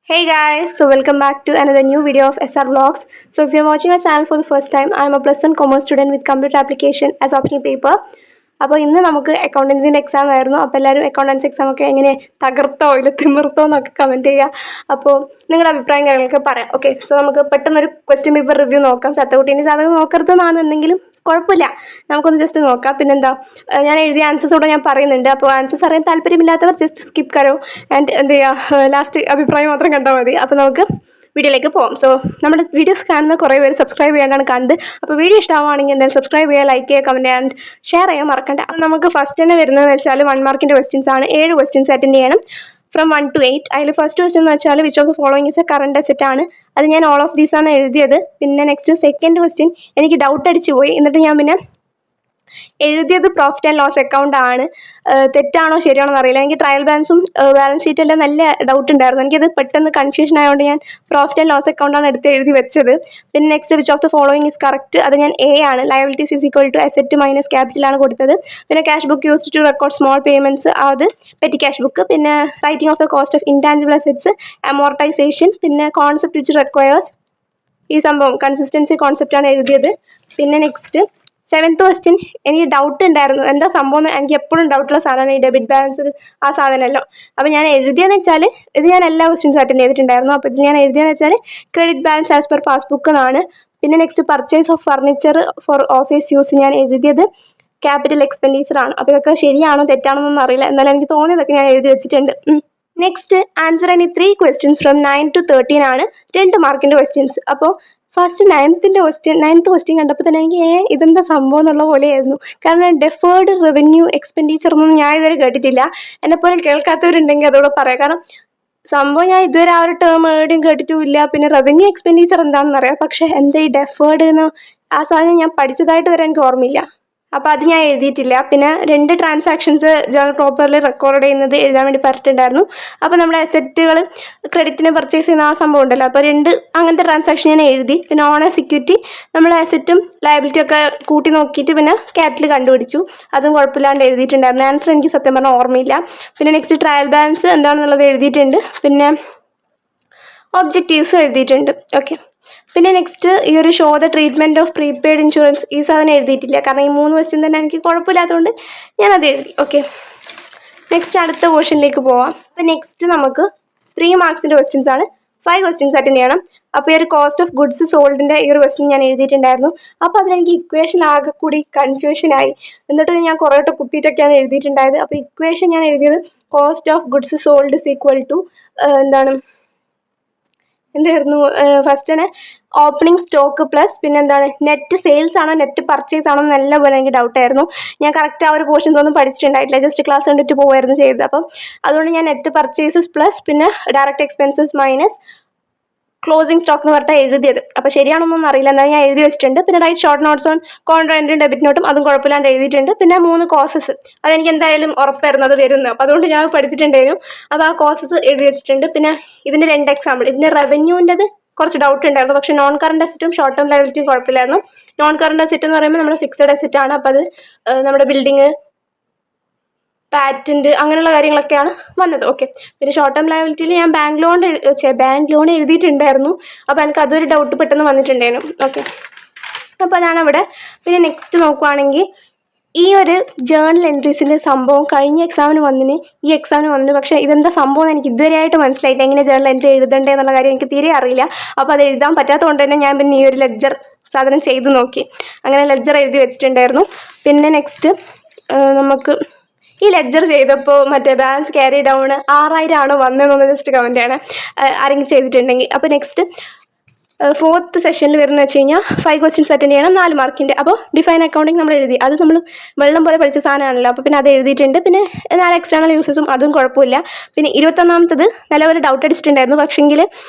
Hey guys, so welcome back to another new video of SR Vlogs. So if you're watching our channel for the first time, I'm a plus 1 commerce student with computer application as optional paper. അപ്പോൾ ഇന്ന് നമുക്ക് അക്കൗണ്ടൻസിൻ്റെ exam ആയിരുന്നു. അപ്പോൾ എല്ലാവരും accountancy exam ഒക്കെ എങ്ങനെ തകർത്തോ ഇല്ല തിമിർത്തോ എന്നൊക്കെ കമൻറ്റ് ചെയ്യുക. അപ്പോൾ നിങ്ങളുടെ അഭിപ്രായം കാര്യങ്ങളൊക്കെ പറയാം. ഓക്കെ, സോ നമുക്ക് പെട്ടെന്നൊരു ക്വസ്റ്റ്യൻ പേപ്പർ റിവ്യൂ നോക്കാം. ചത്തകുട്ടീൻ്റെ സാധനം നോക്കരുതെന്നാണെന്നെങ്കിലും കുഴപ്പമില്ല, നമുക്കൊന്ന് ജസ്റ്റ് നോക്കാം. പിന്നെന്താ, ഞാൻ എഴുതിയ ആൻസേഴ്സോടെ ഞാൻ പറയുന്നുണ്ട്. അപ്പോൾ ആൻസേഴ്സ് അറിയാൻ താല്പര്യമില്ലാത്തവർ ജസ്റ്റ് സ്കിപ്പ് കരോ ആൻഡ് എന്ത് ചെയ്യുക, ലാസ്റ്റ് അഭിപ്രായം മാത്രം കണ്ടാൽ മതി. അപ്പോൾ നമുക്ക് വീഡിയോയിലേക്ക് പോകാം. സോ നമ്മുടെ വീഡിയോസ് കാണുന്ന കുറേ പേര് സബ്സ്ക്രൈബ് ചെയ്യാനാണ് കാണുന്നത്. അപ്പോൾ വീഡിയോ ഇഷ്ടമാണെങ്കിൽ എന്തായാലും സബ്സ്ക്രൈബ് ചെയ്യുക, ലൈക്ക് ചെയ്യുക, കമൻറ്റ് ആൻഡ് ഷെയർ ചെയ്യാൻ മറക്കണ്ട. അപ്പോൾ നമുക്ക് ഫസ്റ്റ് തന്നെ വരുന്നതെന്ന് വെച്ചാൽ 1 മാർക്കിൻ്റെ ക്വസ്റ്റ്യൻസ് ആണ്. 7 ക്വസ്റ്റ്യൻസ് അറ്റൻഡ് ചെയ്യണം ഫ്രം 1 to 8. അതിൽ ഫസ്റ്റ് ക്വസ്റ്റ്യൻ എന്ന് വെച്ചാൽ which of the following is A current asset ആണ്. അത് ഞാൻ ഓൾ ഓഫ് ദീസ് ആണ് എഴുതിയത്. പിന്നെ നെക്സ്റ്റ് സെക്കൻഡ് ക്വസ്റ്റ്യൻ എനിക്ക് ഡൗട്ട് അടിച്ച് പോയി, എന്നിട്ട് ഞാൻ പിന്നെ എഴുതിയത് പ്രോഫിറ്റ് ആൻഡ് ലോസ് അക്കൗണ്ട് ആണ്. തെറ്റാണോ ശരിയാണോ എന്നറിയില്ല. എനിക്ക് ട്രയൽ ബാലൻസും ബാലൻസ് ഷീറ്റ് എല്ലാം നല്ല ഡൗട്ട് ഉണ്ടായിരുന്നു. എനിക്കത് പെട്ടെന്ന് കൺഫ്യൂഷൻ ആയതുകൊണ്ട് ഞാൻ പ്രോഫിറ്റ് ആൻഡ് ലോസ് അക്കൗണ്ടാണ് എടുത്ത് എഴുതി വെച്ചത്. പിന്നെ next which of the following is correct, അത് ഞാൻ എ ആണ്. Liabilities is equal to asset minus ക്യാപിറ്റലാണ് കൊടുത്തത്. പിന്നെ cash book used to record small payments, അത് പെറ്റി ക്യാഷ് ബുക്ക്. പിന്നെ writing off the cost of intangible assets, amortization. പിന്നെ concept which requires, ഈ സംഭവം കൺസിസ്റ്റൻസി കോൺസെപ്റ്റാണ് എഴുതിയത്. പിന്നെ നെക്സ്റ്റ് 7th ക്വസ്റ്റ്യൻ എനിക്ക് ഡൗട്ട് ഉണ്ടായിരുന്നു, എന്താ സംഭവം എന്ന്. എനിക്ക് എപ്പോഴും ഡൗട്ടുള്ള സാധനമാണ് ഈ ഡെബിറ്റ് ബാലൻസ്, ആ സാധനമല്ലോ. അപ്പോൾ ഞാൻ എഴുതിയെന്ന് വെച്ചാൽ ഇത് ഞാൻ എല്ലാ ക്വസ്റ്റ്യൻസും അറ്റൻഡ് ചെയ്തിട്ടുണ്ടായിരുന്നു. അപ്പോൾ ഇത് ഞാൻ എഴുതിയെന്ന് വെച്ചാൽ credit balance as per passbook എന്നാണ്. പിന്നെ next purchase of furniture four office use, ഞാൻ എഴുതിയത് ക്യാപിറ്റൽ എക്സ്പെൻഡിച്ചർ ആണ്. അപ്പോൾ ഇതൊക്കെ ശരിയാണോ തെറ്റാണോ എന്നൊന്നും അറിയില്ല, എന്നാലും എനിക്ക് തോന്നിയതൊക്കെ ഞാൻ എഴുതി വെച്ചിട്ടുണ്ട്. നെക്സ്റ്റ് ആൻസർ ഇനി 3 ക്വസ്റ്റ്യൻസ് ഫ്രം 9 to 13 ആണ്. 2 മാർക്കിൻ്റെ ക്വസ്റ്റ്യൻസ്. അപ്പോൾ ഫസ്റ്റ് 9th ക്വസ്റ്റ്യൻ കണ്ടപ്പോൾ തന്നെ എനിക്ക് ഇതെന്താ സംഭവം എന്നുള്ള പോലെയായിരുന്നു. കാരണം ഡെഫേർഡ് റവന്യൂ എക്സ്പെൻഡിച്ചർ ഒന്നും ഞാൻ ഇതുവരെ കേട്ടിട്ടില്ല. എന്നെപ്പോലെ കേൾക്കാത്തവരുണ്ടെങ്കിൽ അതോടെ പറയാം. കാരണം സംഭവം ഞാൻ ഇതുവരെ ആ ഒരു ടേം എവിടെയും കേട്ടിട്ടുമില്ല. പിന്നെ റവന്യൂ എക്സ്പെൻഡിച്ചർ എന്താണെന്ന് അറിയാം, പക്ഷേ എന്താ ഈ ഡെഫേർഡ് എന്ന് ആ സാധനം ഞാൻ പഠിച്ചതായിട്ട് വരെ എനിക്ക് ഓർമ്മയില്ല. അപ്പോൾ അത് ഞാൻ എഴുതിയിട്ടില്ല. പിന്നെ 2 ട്രാൻസാക്ഷൻസ് ജേണൽ പ്രോപ്പറിൽ റെക്കോർഡ് ചെയ്യുന്നത് എഴുതാൻ വേണ്ടി പറഞ്ഞിട്ടുണ്ടായിരുന്നു. അപ്പോൾ നമ്മുടെ അസെറ്റുകൾ ക്രെഡിറ്റിന് പർച്ചേസ് ചെയ്യുന്ന ആ സംഭവം ഉണ്ടല്ലോ, അപ്പോൾ 2 അങ്ങനത്തെ ട്രാൻസാക്ഷൻ ഞാൻ എഴുതി. പിന്നെ ഓണേഴ്സ് ഇക്വിറ്റി, നമ്മൾ അസെറ്റും ലയബിലിറ്റി ഒക്കെ കൂട്ടി നോക്കിയിട്ട് പിന്നെ ക്യാപിറ്റൽ കണ്ടുപിടിച്ചു. അതും കുഴപ്പമില്ലാണ്ട് എഴുതിയിട്ടുണ്ടായിരുന്നു. ആൻസർ എനിക്ക് സത്യം പറഞ്ഞാൽ ഓർമ്മയില്ല. പിന്നെ നെക്സ്റ്റ് ട്രയൽ ബാലൻസ് എന്താണെന്നുള്ളത് എഴുതിയിട്ടുണ്ട്. പിന്നെ ഒബ്ജക്റ്റീവ്സും എഴുതിയിട്ടുണ്ട്. ഓക്കെ, പിന്നെ നെക്സ്റ്റ് ഈ ഒരു show the treatment of prepaid insurance, ഈ സാധനം എഴുതിയിട്ടില്ല. കാരണം ഈ 3 ക്വസ്റ്റ്യൻ തന്നെ എനിക്ക് കുഴപ്പമില്ലാത്തതുകൊണ്ട് ഞാനത് എഴുതി. ഓക്കെ, നെക്സ്റ്റ് അടുത്ത പോർഷനിലേക്ക് പോവാം. അപ്പോൾ നെക്സ്റ്റ് നമുക്ക് 3 മാർക്സിൻ്റെ ക്വസ്റ്റ്യൻസ് ആണ്. 5 ക്വസ്റ്റ്യൻസ് അറ്റൻഡ് ചെയ്യണം. അപ്പോൾ ഈ ഒരു കോസ്റ്റ് ഓഫ് ഗുഡ്സ് സോൾഡിൻ്റെ ഈ ഒരു ക്വസ്റ്റ്യൻ ഞാൻ എഴുതിയിട്ടുണ്ടായിരുന്നു. അപ്പോൾ അതിലെനിക്ക് ഇക്വേഷൻ ആകെ കൂടി കൺഫ്യൂഷനായി. എന്നിട്ട് ഞാൻ കുറേ വട്ടം കുത്തിയിട്ടൊക്കെയാണ് എഴുതിയിട്ടുണ്ടായത്. അപ്പോൾ ഇക്വേഷൻ ഞാൻ എഴുതിയത് cost of goods sold is equal to എന്തായിരുന്നു, ഫസ്റ്റ് തന്നെ ഓപ്പണിംഗ് സ്റ്റോക്ക് പ്ലസ് പിന്നെ എന്താണ് നെറ്റ് സെയിൽസ് ആണോ നെറ്റ് പർച്ചേസ് ആണോ നല്ല പോലെ എനിക്ക് ഡൗട്ടായിരുന്നു. ഞാൻ കറക്റ്റ് ആ ഒരു പോർഷൻസ് ഒന്നും പഠിച്ചിട്ടുണ്ടായിട്ടില്ല, ജസ്റ്റ് ക്ലാസ് കണ്ടിട്ട് പോകുമായിരുന്നു ചെയ്തത്. അപ്പം അതുകൊണ്ട് ഞാൻ നെറ്റ് പർച്ചേസസ് പ്ലസ് പിന്നെ direct expenses minus closing stock എന്ന് പറഞ്ഞാൽ എഴുതിയത്. അപ്പോൾ ശരിയാണെന്നൊന്നും അറിയില്ല, എന്നാൽ ഞാൻ എഴുതി വെച്ചിട്ടുണ്ട്. പിന്നെ റൈറ്റ് ഷോർട്ട് നോട്ട്സ് ഓൺ കോൺട്രാൻറ്റും ഡെബിറ്റ് നോട്ടും, അതും കുഴപ്പമില്ലാണ്ട് എഴുതിയിട്ടുണ്ട്. പിന്നെ 3 കോസസ്, അതെനിക്ക് എന്തായാലും ഉറപ്പായിരുന്നു അത് വരുന്നത്. അപ്പോൾ അതുകൊണ്ട് ഞാൻ പഠിച്ചിട്ടുണ്ടായിരുന്നു. അപ്പോൾ ആ കോസസ് എഴുതി വെച്ചിട്ടുണ്ട്. പിന്നെ ഇതിൻ്റെ 2 എക്സാമ്പിൾ, ഇതിൻ്റെ റവന്യൂവിൻ്റെത് കുറച്ച് ഡൗട്ട് ഉണ്ടായിരുന്നു. പക്ഷേ നോൺ കറണ്ട് അസറ്റും ഷോർട്ട് ടേം ലയബിലിറ്റിയും കുഴപ്പമില്ലായിരുന്നു. നോൺ കറണ്ട് അസറ്റ് എന്ന് പറയുമ്പോൾ നമ്മുടെ ഫിക്സഡ് അസറ്റ് ആണ്. അപ്പോൾ അത് നമ്മുടെ ബിൽഡിങ്, പാറ്റൻറ്റ് അങ്ങനെയുള്ള കാര്യങ്ങളൊക്കെയാണ് വന്നത്. ഓക്കെ, പിന്നെ ഷോർട്ട് ടേം ലയബിലിറ്റിയിൽ ഞാൻ ബാങ്ക് ലോൺ എഴുതിയിട്ടുണ്ടായിരുന്നു. അപ്പോൾ എനിക്ക് അതൊരു ഡൗട്ട് പെട്ടെന്ന് വന്നിട്ടുണ്ടായിരുന്നു. ഓക്കെ, അപ്പോൾ അതാണ് അവിടെ. പിന്നെ നെക്സ്റ്റ് നോക്കുവാണെങ്കിൽ ഈ ഒരു ജേണൽ എൻട്രീസിൻ്റെ സംഭവം കഴിഞ്ഞ എക്സാമിന് വന്നിന്, ഈ എക്സാമിന് വന്നിന്. പക്ഷേ ഇതെന്താ സംഭവം എനിക്ക് ഇതുവരെയായിട്ട് മനസ്സിലായില്ല. എങ്ങനെ ജേണൽ എൻട്രി എഴുതണ്ടേ എന്നുള്ള കാര്യം എനിക്ക് തീരെ അറിയില്ല. അപ്പോൾ അത് എഴുതാൻ പറ്റാത്തതുകൊണ്ട് തന്നെ ഞാൻ പിന്നെ ഈ ഒരു ലെഡ്ജർ സാധനം ചെയ്ത് നോക്കി. അങ്ങനെ ലെഡ്ജർ എഴുതി വെച്ചിട്ടുണ്ടായിരുന്നു. പിന്നെ നെക്സ്റ്റ് നമുക്ക് ഈ ലെഡ്ജർ ചെയ്തപ്പോൾ മറ്റേ ബാലൻസ് ക്യാരി ഡൗൺ 6000 ആണോ വന്നതെന്നൊന്ന് ജസ്റ്റ് കമൻറ്റ് ചെയ്യണം ആരെങ്കിലും ചെയ്തിട്ടുണ്ടെങ്കിൽ. അപ്പോൾ നെക്സ്റ്റ് 4th സെഷനിൽ വരുന്നത് വെച്ച് കഴിഞ്ഞാൽ 5 ക്വസ്റ്റ്യൻസ് അറ്റൻഡ് ചെയ്യണം, 4 മാർക്കിൻ്റെ. അപ്പോൾ ഡിഫൈൻ അക്കൗണ്ടിങ് നമ്മൾ എഴുതി, അത് നമ്മൾ വെള്ളം പോലെ പഠിച്ച സാധനമാണല്ലോ. അപ്പോൾ പിന്നെ അത് എഴുതിയിട്ടുണ്ട്. പിന്നെ 4 എക്സ്റ്റേണൽ യൂസസും, അതും കുഴപ്പമില്ല. പിന്നെ 21ാമത്തത് നല്ലപോലെ ഡൗട്ട് അടിച്ചിട്ടുണ്ടായിരുന്നു. പക്ഷേങ്കിൽ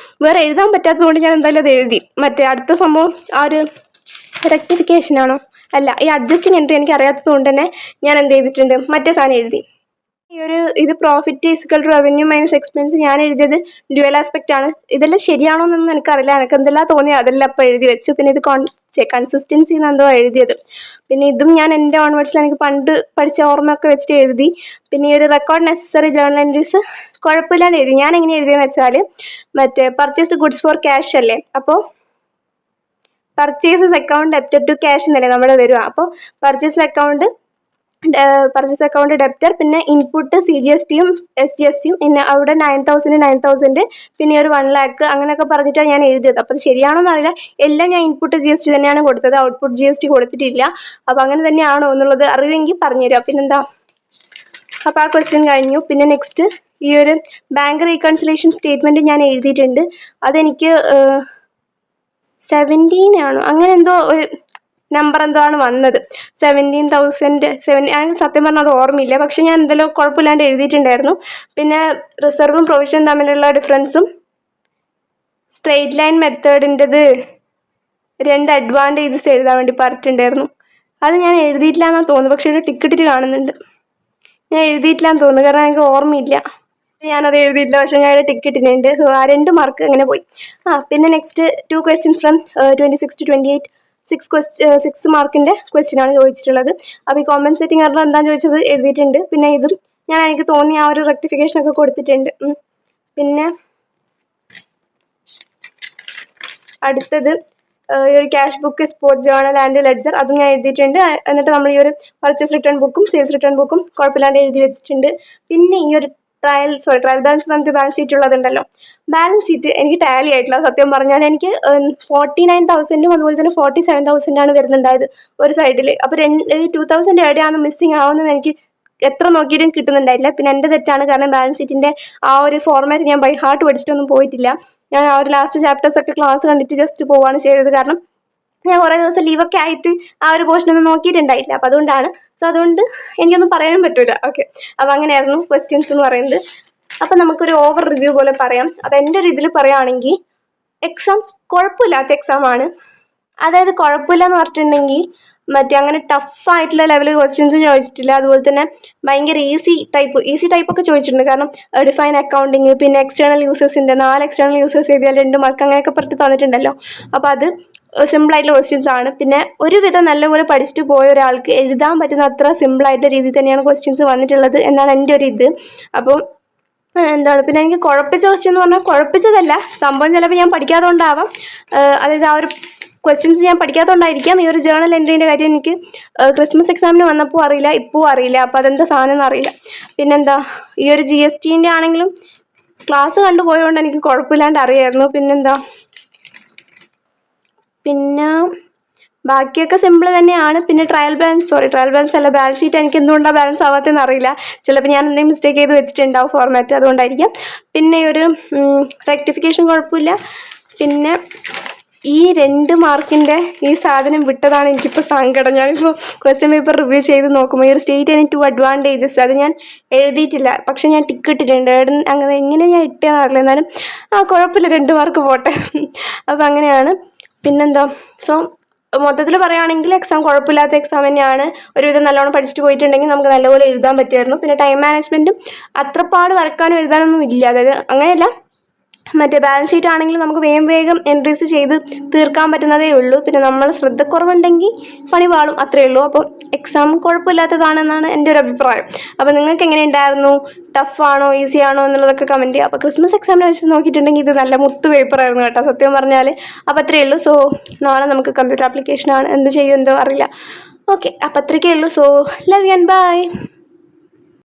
വേറെ എഴുതാൻ പറ്റാത്തതുകൊണ്ട് ഞാൻ എന്തായാലും അത് എഴുതി. മറ്റേ അടുത്ത സംഭവം ആ ഒരു റെക്ടിഫിക്കേഷനാണോ അല്ല, ഈ അഡ്ജസ്റ്റിംഗ് എൻട്രി എനിക്ക് അറിയാത്തത് കൊണ്ട് തന്നെ ഞാൻ എന്ത് ചെയ്തിട്ടുണ്ട്, മറ്റേ സാധനം എഴുതി. ഇത് profit equal to revenue minus expense ഞാൻ എഴുതിയത് ഡ്യുവൽ ആസ്പെക്റ്റ് ആണ്. ഇതെല്ലാം ശരിയാണോ എന്നൊന്നും എനിക്കറിയില്ല, എനിക്ക് എന്തെല്ലാം തോന്നി അതെല്ലാം അപ്പം എഴുതി വെച്ചു. പിന്നെ ഇത് കൺസിസ്റ്റൻസി എന്നെന്തോ എഴുതിയത്. പിന്നെ ഇതും ഞാൻ എൻ്റെ ഓൺവേർഡ്സിൽ എനിക്ക് പണ്ട് പഠിച്ച ഓർമ്മയൊക്കെ വെച്ചിട്ട് എഴുതി. പിന്നെ ഈ ഒരു റെക്കോർഡ് നെസസറി ജേർണൽ എൻട്രീസ് കുഴപ്പമില്ലാണ്ട് എഴുതി. ഞാൻ എങ്ങനെ എഴുതിയെന്ന് വെച്ചാൽ മറ്റേ പർച്ചേസ്ഡ് ഗുഡ്സ് ഫോർ ക്യാഷ് അല്ലേ, അപ്പോൾ purchases account debtor to cash എന്നല്ലേ നമ്മുടെ വരിക. അപ്പോൾ പർച്ചേസ് അക്കൗണ്ട് ഡെപ്റ്റർ, പിന്നെ ഇൻപുട്ട് CGST SGST, പിന്നെ അവിടെ 9,000 പിന്നെ ഒരു 1 lakh അങ്ങനെയൊക്കെ പറഞ്ഞിട്ടാണ് ഞാൻ എഴുതിയത്. അപ്പോൾ അത് ശരിയാണോന്ന് അറിയില്ല. എല്ലാം ഞാൻ ഇൻപുട്ട് GST തന്നെയാണ് കൊടുത്തത്, ഔട്ട്പുട്ട് GST കൊടുത്തിട്ടില്ല. അപ്പോൾ അങ്ങനെ തന്നെയാണോ എന്നുള്ളത് അറിയുമെങ്കിൽ പറഞ്ഞുതരാം. പിന്നെന്താ, അപ്പോൾ ആ ക്വസ്റ്റ്യൻ കഴിഞ്ഞു. പിന്നെ നെക്സ്റ്റ് ഈ ഒരു ബാങ്ക് റീകൺസിലേഷൻ സ്റ്റേറ്റ്മെൻറ്റ് ഞാൻ എഴുതിയിട്ടുണ്ട്. അതെനിക്ക് 17 ആണോ അങ്ങനെ എന്തോ ഒരു നമ്പർ എന്തോ ആണ് വന്നത്, 17,000 എനിക്ക് സത്യം പറഞ്ഞാൽ അത് ഓർമ്മയില്ല. പക്ഷെ ഞാൻ എന്തെങ്കിലും കുഴപ്പമില്ലാണ്ട് എഴുതിയിട്ടുണ്ടായിരുന്നു. പിന്നെ റിസർവും പ്രൊവിഷൻ തമ്മിലുള്ള ഡിഫറൻസും സ്ട്രെയിറ്റ് ലൈൻ മെത്തേഡിൻ്റെത് 2 അഡ്വാൻറ്റേജസ് എഴുതാൻ വേണ്ടി പറഞ്ഞിട്ടുണ്ടായിരുന്നു. അത് ഞാൻ എഴുതിയിട്ടില്ല എന്നാണ് തോന്നുന്നു, പക്ഷേ ഒരു ടിക്കറ്റിട്ട് കാണുന്നുണ്ട്. ഞാൻ എഴുതിയിട്ടില്ലാന്ന് തോന്നുന്നു, കാരണം എനിക്ക് ഓർമ്മയില്ല. ഞാനത് എഴുതിയിട്ടില്ല, പക്ഷേ ഞാൻ ടിക്കറ്റിനുണ്ട്. സോ ആ 2 മാർക്ക് അങ്ങനെ പോയി. പിന്നെ നെക്സ്റ്റ് 2 ക്വസ്റ്റ്യൻസ് ഫ്രം 26 to 28, 6 മാർക്കിൻ്റെ ക്വസ്റ്റ്യൻ ആണ് ചോദിച്ചിട്ടുള്ളത്. അപ്പോൾ ഈ കോമ്പൻസേറ്റിംഗ് എറർ എന്താണെന്ന് ചോദിച്ചത് എഴുതിയിട്ടുണ്ട്. പിന്നെ ഇതും ഞാൻ എനിക്ക് തോന്നി ആ ഒരു റെക്ടിഫിക്കേഷനൊക്കെ കൊടുത്തിട്ടുണ്ട്. പിന്നെ അടുത്തത് ഈ ഒരു cash book, sports journal and ledger, അതും ഞാൻ എഴുതിയിട്ടുണ്ട്. എന്നിട്ട് നമ്മൾ ഈ ഒരു പർച്ചേസ് റിട്ടേൺ ബുക്കും സെയിൽസ് റിട്ടേൺ ബുക്കും കുഴപ്പമില്ലാണ്ട് എഴുതി വെച്ചിട്ടുണ്ട്. പിന്നെ ഈ ഒരു ട്രയൽ ബാലൻസ് നമുക്ക് ബാലൻസ് ഷീറ്റ് ഉള്ളതുണ്ടല്ലോ, ബാലൻസ് ഷീറ്റ് എനിക്ക് ടാലി ആയിട്ടില്ല. സത്യം പറഞ്ഞാൽ എനിക്ക് 49,000 അതുപോലെ തന്നെ 47,000 വരുന്നുണ്ടായത് ഒരു സൈഡിൽ. അപ്പോൾ 2,000 എവിടെയാണ് മിസ്സിങ് ആവുന്നത് എനിക്ക് എത്ര നോക്കിയിട്ടും കിട്ടുന്നുണ്ടായില്ല. പിന്നെ എൻ്റെ തെറ്റാണ്, കാരണം ബാലൻസ് ഷീറ്റിൻ്റെ ആ ഒരു ഫോർമാറ്റ് ഞാൻ ബൈ ഹാർട്ട് പഠിച്ചിട്ടൊന്നും പോയിട്ടില്ല. ഞാൻ ആ ഒരു ലാസ്റ്റ് ചാപ്റ്റേഴ്സൊക്കെ ക്ലാസ് കണ്ടിട്ട് ജസ്റ്റ് പോവാണ് ചെയ്തത്. കാരണം ഞാൻ കുറേ ദിവസം ലീവൊക്കെ ആയിട്ട് ആ ഒരു പോർഷനൊന്നും നോക്കിയിട്ടുണ്ടായില്ല. അപ്പോൾ അതുകൊണ്ടാണ്. സോ അതുകൊണ്ട് എനിക്കൊന്നും പറയാനും പറ്റില്ല. ഓക്കെ, അപ്പോൾ അങ്ങനെയായിരുന്നു ക്വസ്റ്റ്യൻസ് എന്ന് പറയുന്നത്. അപ്പോൾ നമുക്കൊരു ഓവർ റിവ്യൂ പോലെ പറയാം. അപ്പോൾ എൻ്റെ ഒരു ഇതിൽ പറയുകയാണെങ്കിൽ എക്സാം കുഴപ്പമില്ലാത്ത എക്സാമാണ്. അതായത് കുഴപ്പമില്ല എന്ന് പറഞ്ഞിട്ടുണ്ടെങ്കിൽ മറ്റേ അങ്ങനെ ടഫായിട്ടുള്ള ലെവൽ ക്വസ്റ്റ്യൻസും ചോദിച്ചിട്ടില്ല. അതുപോലെ തന്നെ ഭയങ്കര ഈസി ടൈപ്പൊക്കെ ചോദിച്ചിട്ടുണ്ട്. കാരണം ഡിഫൈൻ അക്കൗണ്ടിങ്, പിന്നെ എക്സ്റ്റേണൽ യൂസേഴ്സിൻ്റെ 4 എക്സ്റ്റേണൽ യൂസേഴ്സ് എഴുതിയാൽ 2 മാർക്ക് അങ്ങനെയൊക്കെ പറഞ്ഞിട്ട് തന്നിട്ടുണ്ടല്ലോ. അപ്പോൾ അത് സിമ്പിളായിട്ടുള്ള ക്വസ്റ്റ്യൻസ് ആണ്. പിന്നെ ഒരുവിധം നല്ലപോലെ പഠിച്ചിട്ട് പോയ ഒരാൾക്ക് എഴുതാൻ പറ്റുന്ന അത്ര സിമ്പിളായിട്ട് രീതിയിൽ തന്നെയാണ് ക്വസ്റ്റ്യൻസ് വന്നിട്ടുള്ളത് എന്നാണ് എൻ്റെ ഒരു ഇത്. അപ്പോൾ എന്താണ്, പിന്നെ എനിക്ക് കുഴപ്പിച്ച ക്വസ്റ്റ്യൻ എന്ന് പറഞ്ഞാൽ കുഴപ്പിച്ചതല്ല, സംഭവം ചിലപ്പോൾ ഞാൻ പഠിക്കാത്തതുകൊണ്ടാവാം. അതായത് ആ ഒരു ക്വസ്റ്റ്യൻസ് ഞാൻ പഠിക്കാത്തതുകൊണ്ടായിരിക്കാം. ഈ ഒരു ജേർണൽ എൻട്രീൻ്റെ കാര്യം എനിക്ക് ക്രിസ്മസ് എക്സാമിന് വന്നപ്പോൾ അറിയില്ല, ഇപ്പോൾ അറിയില്ല. അപ്പോൾ അതെന്താ സാധനം എന്നറിയില്ല. പിന്നെന്താ, ഈ ഒരു GSTൻ്റെ ആണെങ്കിലും ക്ലാസ് കണ്ടുപോയതുകൊണ്ട് എനിക്ക് കുഴപ്പമില്ലാണ്ട് അറിയായിരുന്നു. പിന്നെ ബാക്കിയൊക്കെ സിമ്പിൾ തന്നെയാണ്. പിന്നെ ട്രയൽ ബാലൻസ് അല്ല, ബാലൻസ് ഷീറ്റ് എനിക്ക് എന്തുകൊണ്ടാണ് ബാലൻസ് ആവാത്തതെന്ന് അറിയില്ല. ചിലപ്പോൾ ഞാൻ എന്തെങ്കിലും മിസ്റ്റേക്ക് ചെയ്ത് വെച്ചിട്ടുണ്ടാവും ഫോർമാറ്റ്, അതുകൊണ്ടായിരിക്കാം. പിന്നെ ഒരു റെക്ടിഫിക്കേഷൻ കുഴപ്പമില്ല. പിന്നെ ഈ 2 മാർക്കിൻ്റെ ഈ സാധനം വിട്ടതാണ് എനിക്കിപ്പോൾ സങ്കടം. ഞാനിപ്പോൾ ക്വസ്റ്റ്യൻ പേപ്പർ റിവ്യൂ ചെയ്ത് നോക്കുമ്പോൾ ഈ ഒരു സ്റ്റേറ്റ് ആൻഡ് 2 അഡ്വാൻറ്റേജസ് അത് ഞാൻ എഴുതിയിട്ടില്ല, പക്ഷെ ഞാൻ ടിക്ക് ഇട്ടിട്ടുണ്ട്. അങ്ങനെ എങ്ങനെ ഞാൻ ഇട്ടേന്ന് അറിയില്ല, എന്നാലും കുഴപ്പമില്ല, 2 മാർക്ക് പോട്ടെ. അപ്പോൾ അങ്ങനെയാണ്. പിന്നെന്താ, സോ മൊത്തത്തിൽ പറയുകയാണെങ്കിൽ എക്സാം കുഴപ്പമില്ലാത്ത എക്സാം തന്നെയാണ്. ഒരുവിധം നല്ലോണം പഠിച്ചിട്ട് പോയിട്ടുണ്ടെങ്കിൽ നമുക്ക് നല്ലപോലെ എഴുതാൻ പറ്റുമായിരുന്നു. പിന്നെ ടൈം മാനേജ്മെൻറ്റും അത്രപ്പാട് വരക്കാനും എഴുതാനൊന്നും ഇല്ല. അതായത് അങ്ങനെയല്ല, മറ്റേ ബാലൻസ് ഷീറ്റ് ആണെങ്കിൽ നമുക്ക് വേഗം എൻട്രീസ് ചെയ്ത് തീർക്കാൻ പറ്റുന്നതേ ഉള്ളൂ. പിന്നെ നമ്മൾ ശ്രദ്ധക്കുറവുണ്ടെങ്കിൽ പണി പാളും, അത്രയേ ഉള്ളൂ. അപ്പോൾ എക്സാം കുഴപ്പമില്ലാത്തതാണെന്നാണ് എൻ്റെ ഒരു അഭിപ്രായം. അപ്പോൾ നിങ്ങൾക്ക് എങ്ങനെ ഉണ്ടായിരുന്നു, ടഫാണോ ഈസി ആണോ എന്നുള്ളതൊക്കെ കമൻറ്റ് ചെയ്യുക. അപ്പോൾ ക്രിസ്മസ് എക്സാമിനെ വെച്ച് നോക്കിയിട്ടുണ്ടെങ്കിൽ ഇത് നല്ല മുത്ത് പേപ്പറായിരുന്നു കേട്ടോ, സത്യം പറഞ്ഞാൽ. അപ്പോൾ അത്രയേ ഉള്ളൂ. സോ നാളെ നമുക്ക് കമ്പ്യൂട്ടർ ആപ്ലിക്കേഷനാണ്, എന്ത് ചെയ്യുമെന്തോ അറിയില്ല. ഓക്കെ, അപ്പോൾ അത്രയ്ക്കേ ഉള്ളൂ. So love you and by.